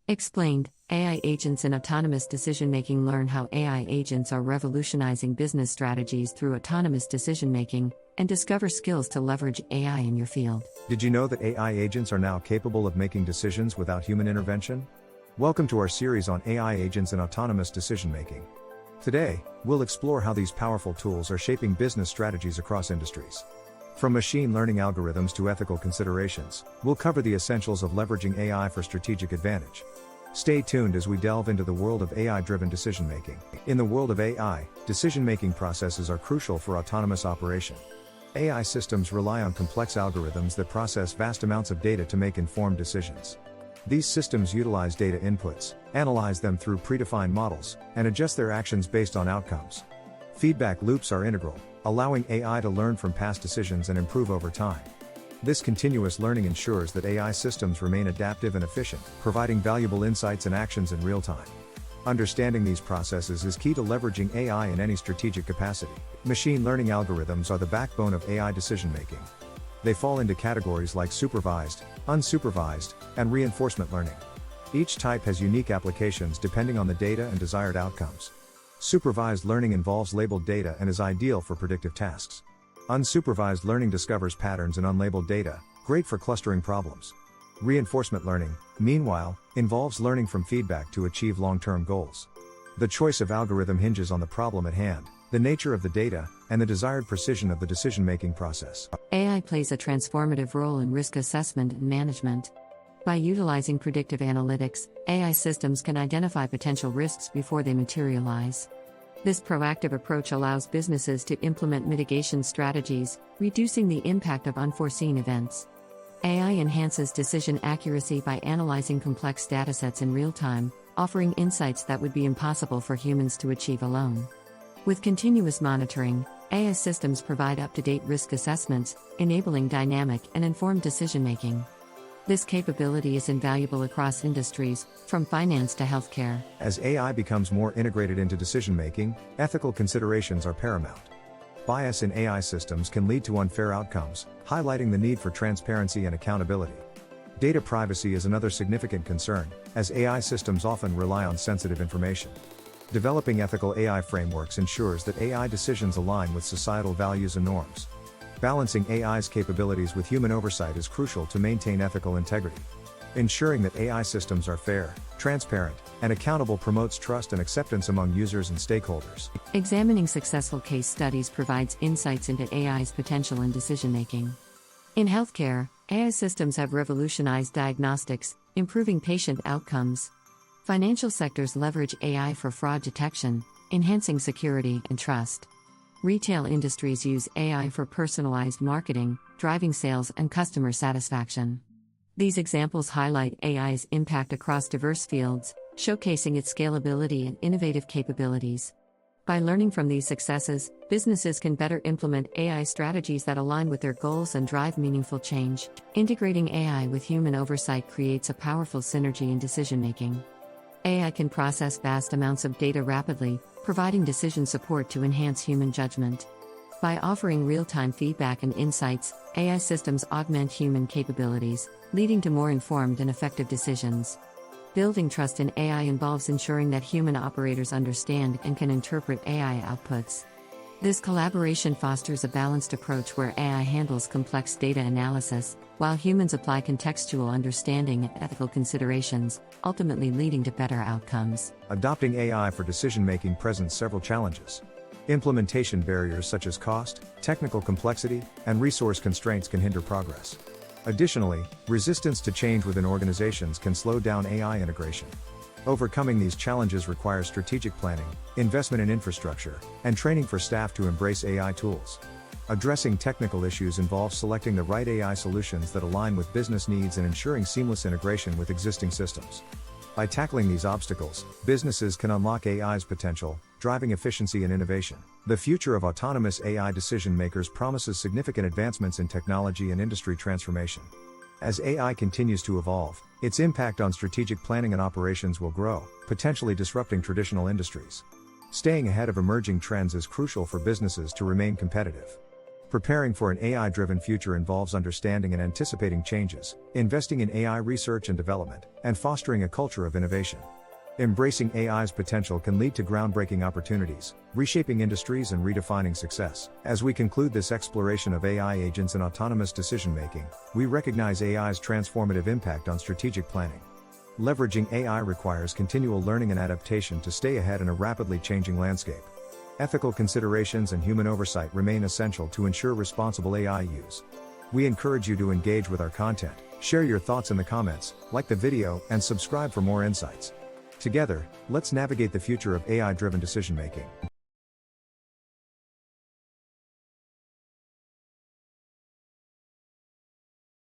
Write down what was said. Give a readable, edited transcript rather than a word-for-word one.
Explained, AI agents in autonomous decision-making. Learn how AI agents are revolutionizing business strategies through autonomous decision-making, and discover skills to leverage AI in your field. Did you know that AI agents are now capable of making decisions without human intervention? Welcome to our series on AI agents and autonomous decision-making. Today, we'll explore how these powerful tools are shaping business strategies across industries. From machine learning algorithms to ethical considerations, we'll cover the essentials of leveraging AI for strategic advantage. Stay tuned as we delve into the world of AI-driven decision-making. In the world of AI, decision-making processes are crucial for autonomous operation. AI systems rely on complex algorithms that process vast amounts of data to make informed decisions. These systems utilize data inputs, analyze them through predefined models, and adjust their actions based on outcomes. Feedback loops are integral, allowing AI to learn from past decisions and improve over time. This continuous learning ensures that AI systems remain adaptive and efficient, providing valuable insights and actions in real time. Understanding these processes is key to leveraging AI in any strategic capacity. Machine learning algorithms are the backbone of AI decision-making. They fall into categories like supervised, unsupervised, and reinforcement learning. Each type has unique applications depending on the data and desired outcomes. Supervised learning involves labeled data and is ideal for predictive tasks. Unsupervised learning discovers patterns in unlabeled data, great for clustering problems. Reinforcement learning, meanwhile, involves learning from feedback to achieve long-term goals. The choice of algorithm hinges on the problem at hand, the nature of the data, and the desired precision of the decision-making process. AI plays a transformative role in risk assessment and management. By utilizing predictive analytics, AI systems can identify potential risks before they materialize. This proactive approach allows businesses to implement mitigation strategies, reducing the impact of unforeseen events. AI enhances decision accuracy by analyzing complex datasets in real time, offering insights that would be impossible for humans to achieve alone. With continuous monitoring, AI systems provide up-to-date risk assessments, enabling dynamic and informed decision-making. This capability is invaluable across industries, from finance to healthcare. As AI becomes more integrated into decision-making, ethical considerations are paramount. Bias in AI systems can lead to unfair outcomes, highlighting the need for transparency and accountability. Data privacy is another significant concern, as AI systems often rely on sensitive information. Developing ethical AI frameworks ensures that AI decisions align with societal values and norms. Balancing AI's capabilities with human oversight is crucial to maintain ethical integrity. Ensuring that AI systems are fair, transparent, and accountable promotes trust and acceptance among users and stakeholders. Examining successful case studies provides insights into AI's potential in decision-making. In healthcare, AI systems have revolutionized diagnostics, improving patient outcomes. Financial sectors leverage AI for fraud detection, enhancing security and trust. Retail industries use AI for personalized marketing, driving sales and customer satisfaction. These examples highlight AI's impact across diverse fields, showcasing its scalability and innovative capabilities. By learning from these successes, businesses can better implement AI strategies that align with their goals and drive meaningful change. Integrating AI with human oversight creates a powerful synergy in decision-making. AI can process vast amounts of data rapidly, providing decision support to enhance human judgment. By offering real-time feedback and insights, AI systems augment human capabilities, leading to more informed and effective decisions. Building trust in AI involves ensuring that human operators understand and can interpret AI outputs. This collaboration fosters a balanced approach where AI handles complex data analysis, while humans apply contextual understanding and ethical considerations, ultimately leading to better outcomes. Adopting AI for decision-making presents several challenges. Implementation barriers such as cost, technical complexity, and resource constraints can hinder progress. Additionally, resistance to change within organizations can slow down AI integration. Overcoming these challenges requires strategic planning, investment in infrastructure, and training for staff to embrace AI tools. Addressing technical issues involves selecting the right AI solutions that align with business needs and ensuring seamless integration with existing systems. By tackling these obstacles, businesses can unlock AI's potential, driving efficiency and innovation. The future of autonomous AI decision makers promises significant advancements in technology and industry transformation. As AI continues to evolve, its impact on strategic planning and operations will grow, potentially disrupting traditional industries. Staying ahead of emerging trends is crucial for businesses to remain competitive. Preparing for an AI driven future involves understanding and anticipating changes, investing in AI research and development, and fostering a culture of innovation. Embracing AI's potential can lead to groundbreaking opportunities, reshaping industries and redefining success. As we conclude this exploration of AI agents and autonomous decision making, we recognize AI's transformative impact on strategic planning. Leveraging AI requires continual learning and adaptation to stay ahead in a rapidly changing landscape. Ethical considerations and human oversight remain essential to ensure responsible AI use. We encourage you to engage with our content, share your thoughts in the comments, like the video, and subscribe for more insights. Together, let's navigate the future of AI-driven decision-making.